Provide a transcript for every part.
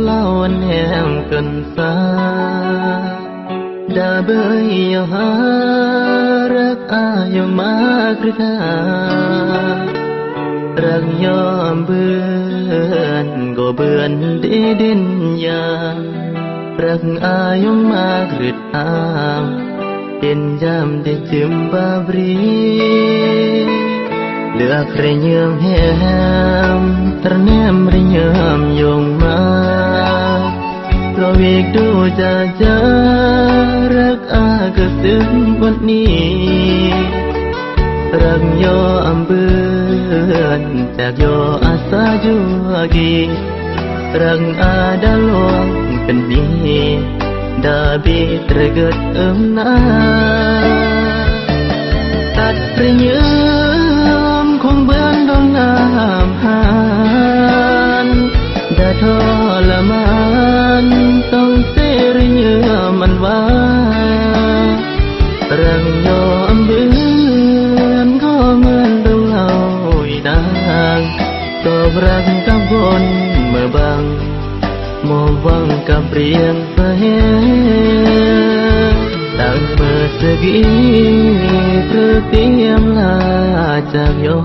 เล่าวันแหมกันซาดาเบยยหารักอายุมากฤทารักยอมเบื่อนก็เบื่อนได้ดินยารักอายุมากฤทอามเป็นยามได้จิมบาบรีเลือกเรียมแหมตระแนมเรียมยงมาเราเวกดูจะเจอรักอาก็ซึ้งวันนี้รักยอมเบื่อนจากยออาสาจูกีรักอาดาลวงเป็นนี้ดาบีตระเกิดนาตัดประเยืมคงเบื่อนดงน้ำหานดาทรมานต้องเสรีเยือมันว่ารักยอมเบื่อนก็เหมือนดงเหล่าอีนางตอบรักกับคนเมื่อบางมองวังกับเรียงไปตั้งเมื่อสกีเพื่อเตรียมลาจากยอ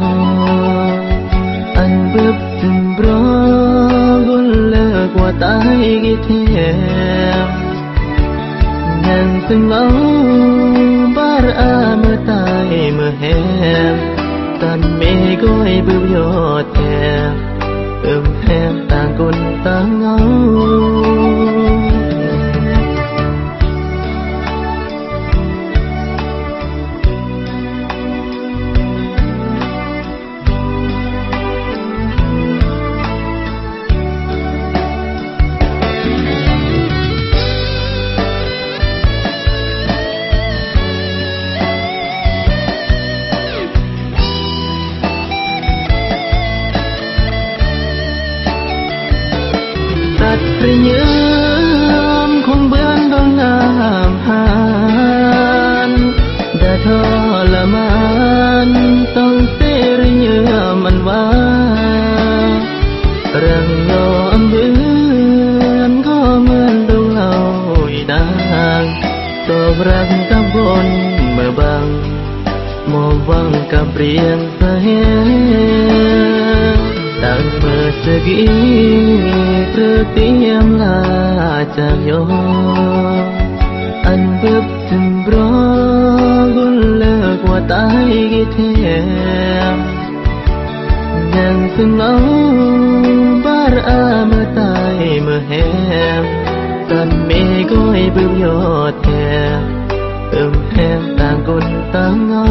อันเบิบจึงรอกุนเลิกว่าตายกี่เทมยังซึ่งเอาบาร์อาเมื่อตายเมื่อแหมตันเมก้อยเบิบยอดแทมแหมต่างคนต่างเงาตัดประเยืมคงเบื่อนดงน้ำหานดาทรมานต้องเสรีเยือมันว่ารังยอมเบื่อนก็เหมือนดงเหล่าอีนางตอบรักกับคนเมื่อบางมองวังกับเรียงไปตั้งเมื่อสกีเพื่อเตรียมลาจากยออันเบิบจึงรอกุนเลิกว่าตายกี่เทมยังซึ่งเอาบาร์อาเมื่อตายเมื่อแหมตันเมก้อยเบิบยอดแทมแหมต่างคนต่างเงา